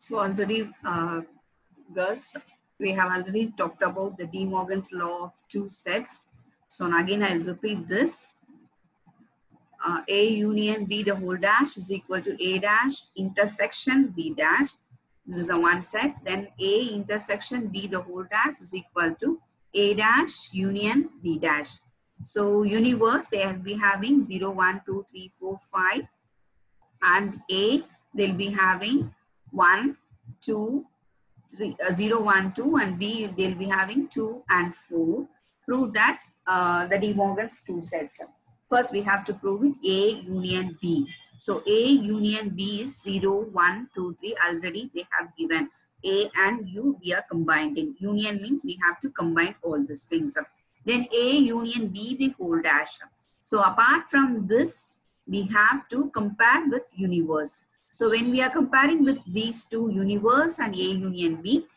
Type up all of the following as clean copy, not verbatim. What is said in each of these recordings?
So already, girls, we have already talked about the De Morgan's law of two sets. So now again, I'll repeat this. A union B the whole dash is equal to A dash intersection B dash. This is a one set. Then A intersection B the whole dash is equal to A dash union B dash. So universe, they will be having 0, 1, 2, 3, 4, 5. And A, they'll be having 1, 2, 3, 0, 1, 2, and B, they'll be having 2 and 4. Prove that the De Morgan's two sets. First, we have to prove it A union B. So, A union B is 0, 1, 2, 3. Already they have given A and U, we are combining. Union means we have to combine all these things. Then A union B, the whole dash. So, apart from this, we have to compare with universe. So when we are comparing with these two, universe and A union B,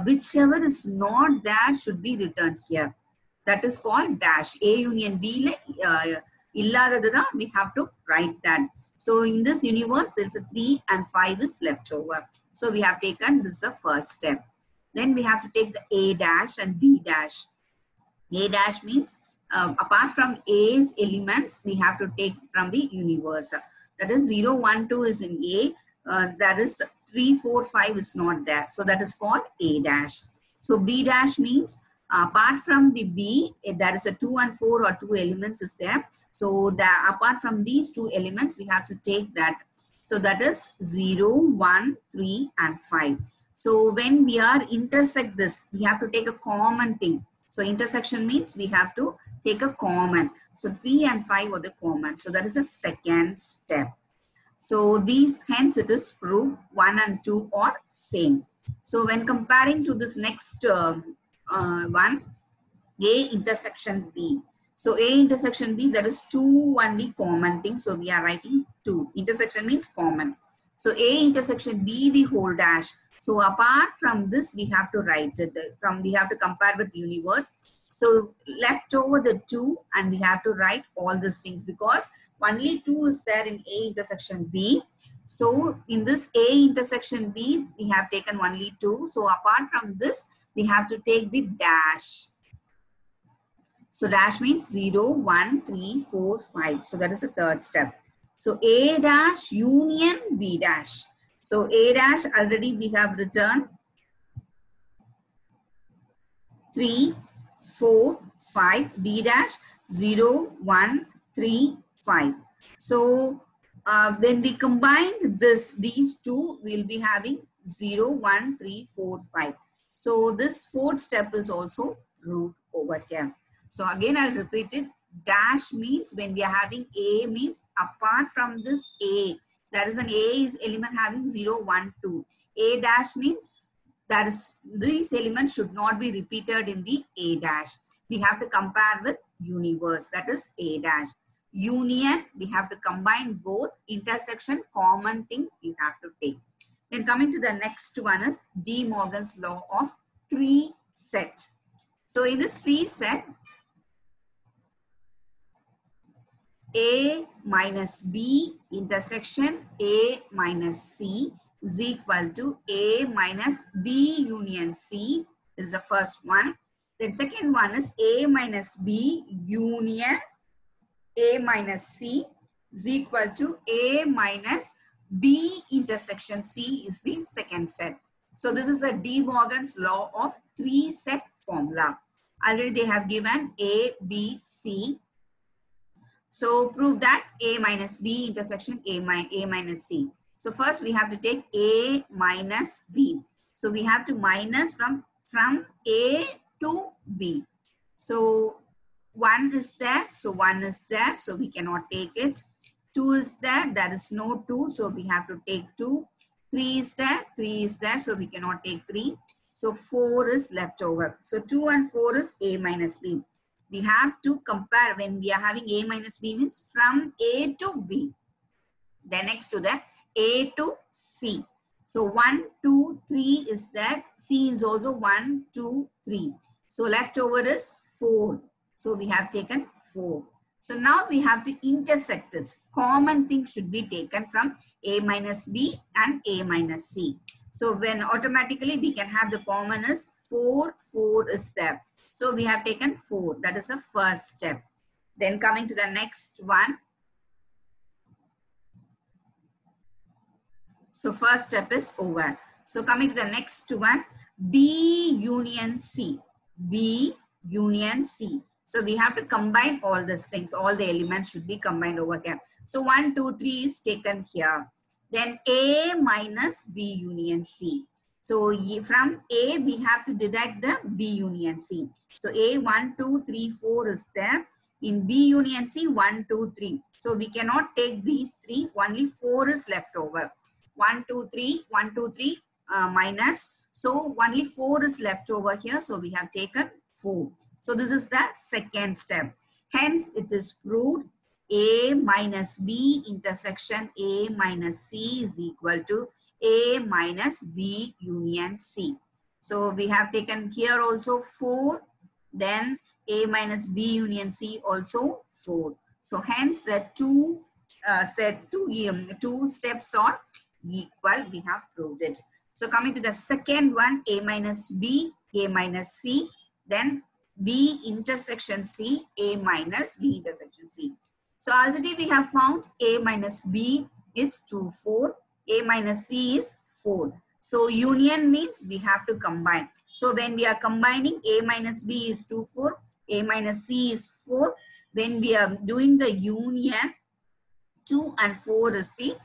whichever is not there should be written here. That is called dash. A union B, we have to write that. So in this universe, there is a 3 and 5 is left over. So we have taken, this is the first step. Then we have to take the A dash and B dash. A dash means apart from A's elements, we have to take from the universe. That is 0, 1, 2 is in A. That is 3, 4, 5 is not there. So that is called A dash. So B dash means apart from the B, there is a 2 and 4 or 2 elements is there. So that apart from these 2 elements, we have to take that. So that is 0, 1, 3 and 5. So when we are intersect this, we have to take a common thing. So intersection means we have to take a common. So 3 and 5 are the common. So that is a second step. So these, hence it is proved 1 and 2 are same. So when comparing to this next one, A intersection B. So A intersection B, that is 2 only common thing. So we are writing 2. Intersection means common. So A intersection B the whole dash. So apart from this, we have to write it. We have to compare with universe. So left over the 2 and we have to write all these things because only 2 is there in A intersection B. So in this A intersection B, we have taken only 2. So apart from this, we have to take the dash. So dash means 0, 1, 3, 4, 5. So that is the third step. So A dash union B dash. So A dash already we have written 3, 4, 5. B dash 0, 1, 3, 5. So when we combine these two, we'll be having 0, 1, 3, 4, 5. So this fourth step is also proved over here. So again, I'll repeat it. Dash means when we are having A means apart from this A, there is an A is element having 0, 1, 2. A dash means that is these elements should not be repeated in the A dash. We have to compare with universe, that is A dash. Union, we have to combine both. Intersection, common thing you have to take. Then coming to the next one is De Morgan's law of 3 set. So in this 3 set, A minus B intersection A minus C is equal to A minus B union C. This is the first one. Then second one is A minus B union A minus C is equal to A minus B intersection C is the second set. So this is a De Morgan's law of 3 set formula. Already they have given A, B, C. So prove that A minus B intersection A minus C. So first we have to take A minus B. So we have to minus from A to B. So 1 is there. So 1 is there. So we cannot take it. 2 is there. There is no 2. So we have to take 2. 3 is there. 3 is there. So we cannot take 3. So 4 is left over. So 2 and 4 is A minus B. We have to compare when we are having A minus B means from A to B. Then next to that A to C. So 1, 2, 3 is there. C is also 1, 2, 3. So left over is 4. So we have taken 4. So now we have to intersect it. Common thing should be taken from A minus B and A minus C. So when automatically we can have the common is 4, 4 is there. So we have taken 4. That is the first step. Then coming to the next one. So first step is over. So coming to the next one, B union C. B union C. So we have to combine all these things. All the elements should be combined over here. So 1, 2, 3 is taken here. Then A minus B union C. So from A, we have to deduct the B union C. So A 1, 2, 3, 4 is there. In B union C, 1, 2, 3. So we cannot take these 3. Only 4 is left over. 1, 2, 3, 1, 2, 3 minus. So only 4 is left over here. So we have taken 4. So this is the second step. Hence, it is proved A minus B intersection A minus C is equal to A minus B union C. So we have taken here also 4. Then A minus B union C also 4. So hence the two steps are equal. We have proved it. So coming to the second one, A minus B, A minus C, then B intersection C, A minus B intersection C. So already we have found A minus B is 2, 4, A minus C is 4. So union means we have to combine. So when we are combining, A minus B is 2, 4, A minus C is 4. When we are doing the union, 2 and 4 is the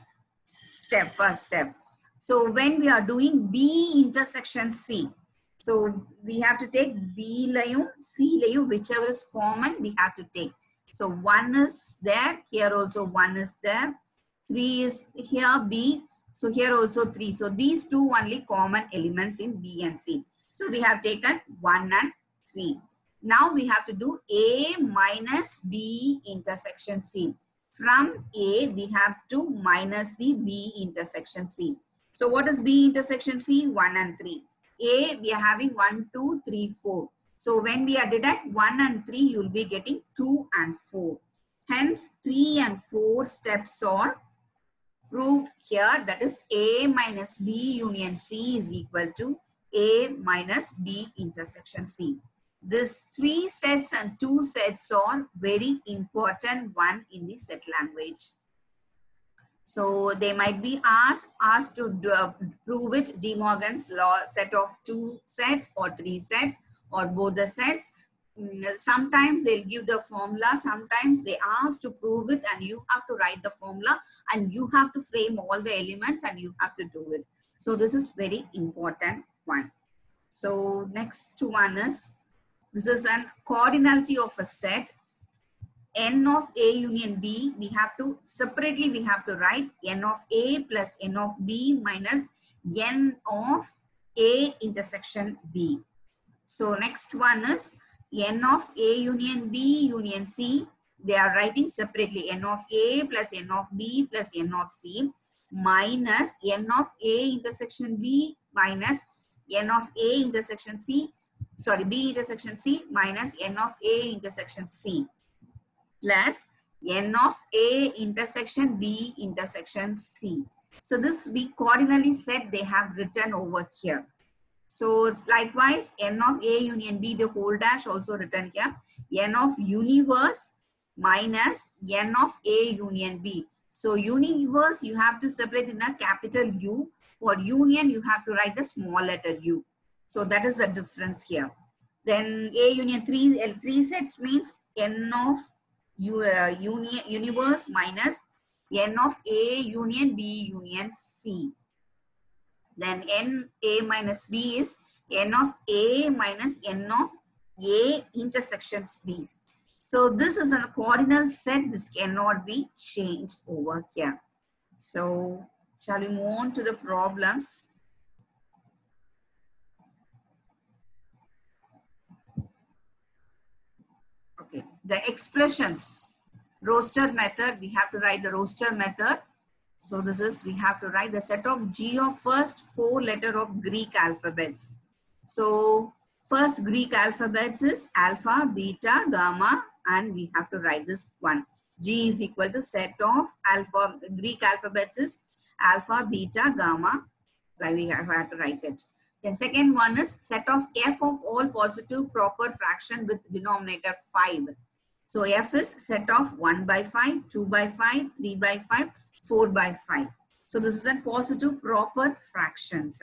first step. So when we are doing B intersection C, so we have to take B layu, C layu, whichever is common, we have to take. So 1 is there, here also 1 is there, 3 is here B, so here also 3. So these two only common elements in B and C. So we have taken 1 and 3. Now we have to do A minus B intersection C. From A, we have to minus the B intersection C. So what is B intersection C? 1 and 3. A, we are having 1, 2, 3, 4. So when we are deduct 1 and 3, you will be getting 2 and 4. Hence, 3 and 4 steps are proved here. That is A minus B union C is equal to A minus B intersection C. This 3 sets and 2 sets are very important one in the set language. So they might be asked to prove it, De Morgan's law, set of 2 sets or 3 sets or both the sets. Sometimes they'll give the formula, sometimes they ask to prove it and you have to write the formula and you have to frame all the elements and you have to do it. So this is very important one. So next one is, this is an cardinality of a set. N of A union B, we have to separately, we have to write N of A plus N of B minus N of A intersection B. So next one is N of A union B union C. They are writing separately N of A plus N of B plus N of C minus N of A intersection B minus N of A intersection C, sorry, B intersection C minus N of A intersection C plus N of A intersection B intersection C. So this we cardinally said they have written over here. So it's likewise N of A union B, the whole dash also written here. N of universe minus N of A union B. So universe you have to separate in a capital U. For union you have to write the small letter U. So that is the difference here. Then A union 3 set means N of universe minus N of A union B union C. Then N A minus B is N of A minus N of A intersections B. So this is a coordinate set. This cannot be changed over here. So shall we move on to the problems? Okay, the expressions. Roster method, we have to write the roster method. So this is, we have to write the set of G of first 4 letter of Greek alphabets. So first Greek alphabets is alpha, beta, gamma, and we have to write this one. G is equal to set of alpha, Greek alphabets is alpha, beta, gamma. Like we have to write it. Then second one is set of f of all positive proper fraction with denominator 5. So f is set of 1 by 5, 2 by 5, 3 by 5, 4 by 5. So this is a positive proper fractions.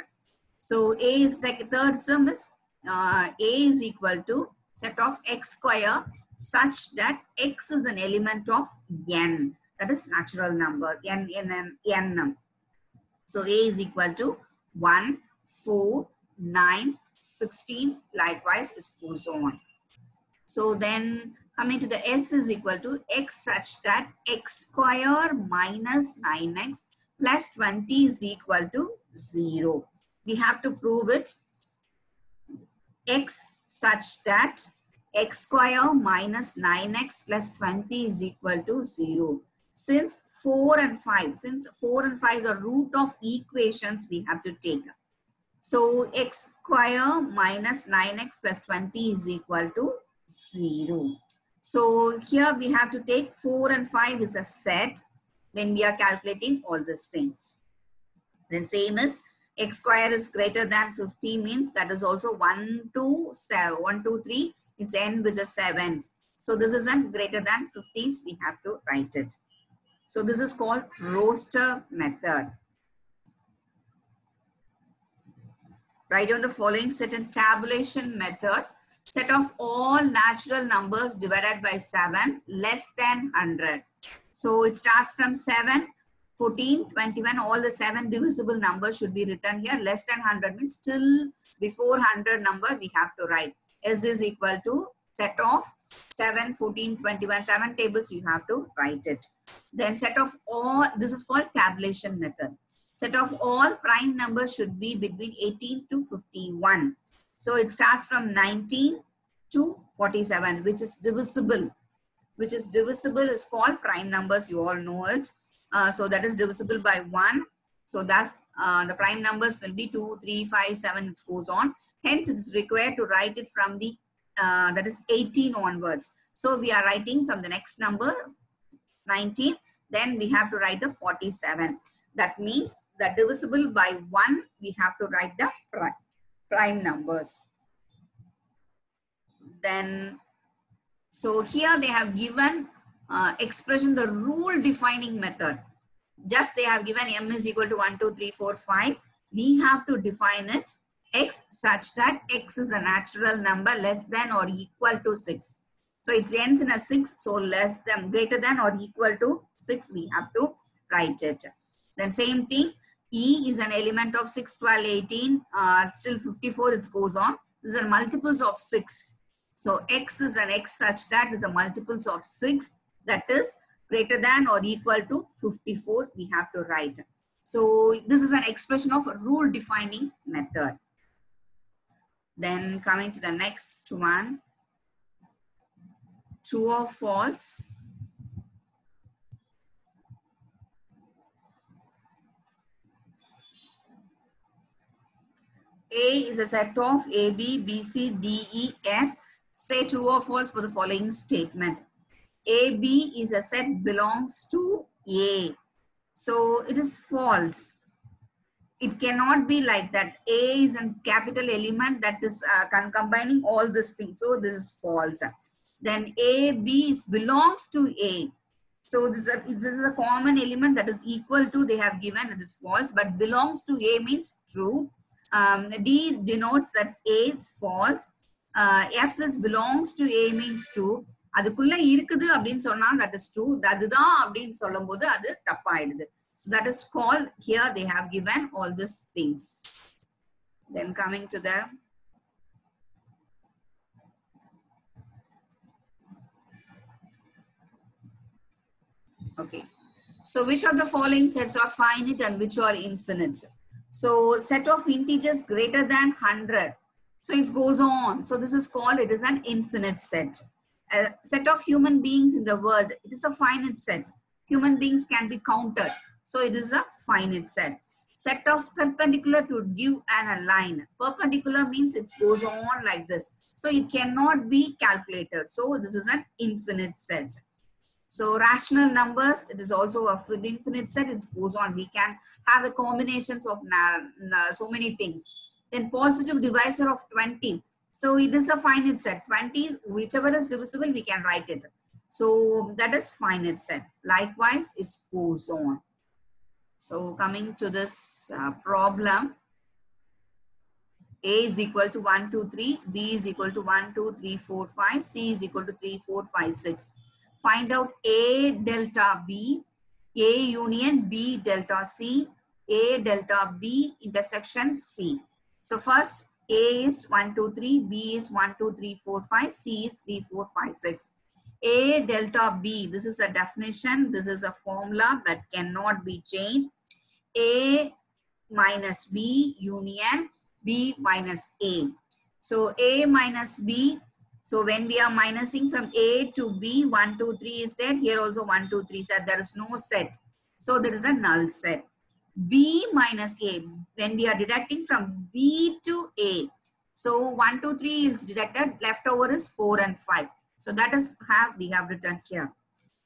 So a is like third sum is a is equal to set of x square such that x is an element of n, that is natural number n. So a is equal to 1, 4, 9, 16. Likewise, it goes on. So then coming to the s is equal to x such that x square minus 9x plus 20 is equal to 0. We have to prove it. X such that x square minus 9x plus 20 is equal to 0. Since 4 and 5 are root of equations, we have to take. So x square minus 9x plus 20 is equal to 0. So here we have to take 4 and 5 is a set when we are calculating all these things. Then same as x square is greater than 50 means that is also 1, 2, 7, 1, 2, 3. It's n with the 7s. So this is n greater than 50s. We have to write it. So this is called roster method. Write down the following set in tabulation method. Set of all natural numbers divided by 7 less than 100. So it starts from 7, 14, 21, all the 7 divisible numbers should be written here. Less than 100 means still before 100 number we have to write. S is equal to set of 7, 14, 21, 7 tables you have to write it. Then set of all, this is called tabulation method. Set of all prime numbers should be between 18 to 51. So it starts from 19 to 47, which is divisible. Which is divisible is called prime numbers. You all know it. So that is divisible by 1. So that's the prime numbers will be 2, 3, 5, 7. It goes on. Hence, it is required to write it from the that is 18 onwards. So we are writing from the next number 19. Then we have to write the 47. That means that divisible by 1, we have to write the prime numbers. Then, so here they have given expression, the rule defining method. Just they have given m is equal to 1, 2, 3, 4, 5. We have to define it x such that x is a natural number less than or equal to 6. So it ends in a 6. So less than, greater than or equal to 6, we have to write it. Then same thing, e is an element of 6, 12, 18, still 54, it goes on. These are multiples of 6. So x is an x such that is a multiples of 6, that is greater than or equal to 54, we have to write. So this is an expression of a rule defining method. Then coming to the next one, true or false. A is a set of A, B, B, C, D, E, F. Say true or false for the following statement. A, B is a set belongs to A. So it is false. It cannot be like that. A is a capital element that is combining all these things. So this is false. Then A, B belongs to A. So this is a common element that is equal to, they have given, it is false, but belongs to A means true. D denotes that A is false. F is belongs to A means true. அதுக்குள்ள இருக்குது அப்படின்னு சொன்னா that is true. அதுதான் அப்படின்னு சொல்லும்போது அது தப்பாயிடுது. So that is called, here they have given all these things. Then coming to the okay. So which of the following sets are finite and which are infinite? So set of integers greater than 100. So it goes on. So this is called, it is an infinite set. A set of human beings in the world, it is a finite set. Human beings can be counted. So it is a finite set. Set of perpendicular to give a line. Perpendicular means it goes on like this. So it cannot be calculated. So this is an infinite set. So rational numbers, it is also a infinite set. It goes on. We can have a combinations of so many things. Then positive divisor of 20. So it is a finite set. 20, whichever is divisible, we can write it. So that is finite set. Likewise, it goes on. So coming to this problem, A is equal to 1, 2, 3, B is equal to 1, 2, 3, 4, 5, C is equal to 3, 4, 5, 6. Find out A delta B, A union B delta C, A delta B intersection C. So first A is 1, 2, 3, B is 1, 2, 3, 4, 5, C is 3, 4, 5, 6. A delta B, this is a definition, this is a formula that cannot be changed. A minus B union B minus A. So A minus B. So when we are minusing from A to B, 1, 2, 3 is there. Here also 1, 2, 3 said there is no set. So there is a null set. B minus A. When we are deducting from B to A. So 1, 2, 3 is deducted. Leftover is 4 and 5. So that is we have written here.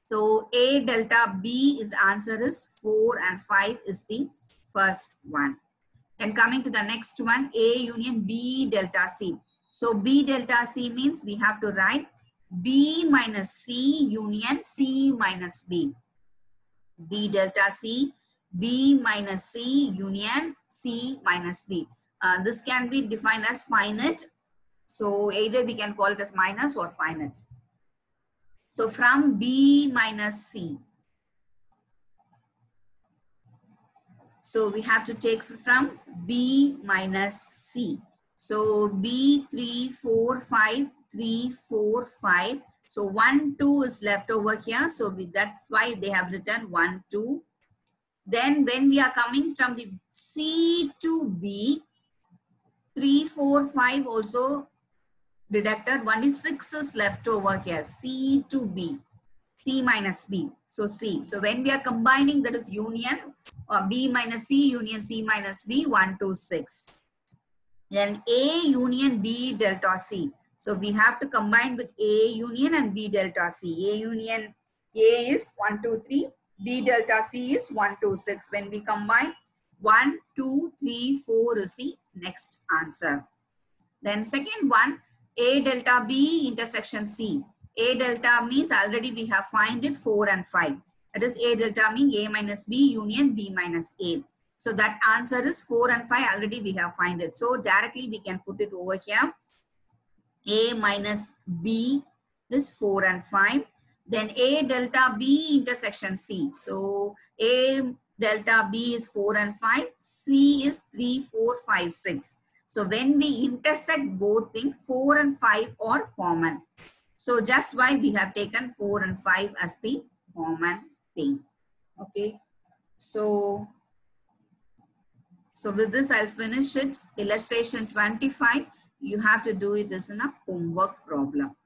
So A delta B is answer is 4 and 5 is the first one. Then coming to the next one, A union B delta C. So B delta C means we have to write B minus C union C minus B. B delta C, B minus C union C minus B. This can be defined as finite. So either we can call it as minus or finite. So from B minus C. So we have to take from B minus C. So B 3, 4, 5, 3, 4, 5. So 1, 2 is left over here. So that's why they have written 1, 2. Then when we are coming from the C to B, 3, 4, 5 also deducted. Only 6 is left over here. C to B. C minus B. So C. So when we are combining, that is union, B minus C union C minus B, 1, 2, 6. Then A union B delta C. So we have to combine with A union and B delta C. A union A is 1, 2, 3. B delta C is 1, 2, 6. When we combine, 1, 2, 3, 4 is the next answer. Then second one, A delta B intersection C. A delta means already we have find it 4 and 5. That is A delta means A minus B union B minus A. So that answer is 4 and 5 already we have find it. So directly we can put it over here. A minus B is 4 and 5. Then A delta B intersection C. So A delta B is 4 and 5. C is 3, 4, 5, 6. So when we intersect both things, 4 and 5 are common. So just why we have taken 4 and 5 as the common thing. Okay. So with this, I'll finish it. Illustration 25. You have to do it as in a homework problem.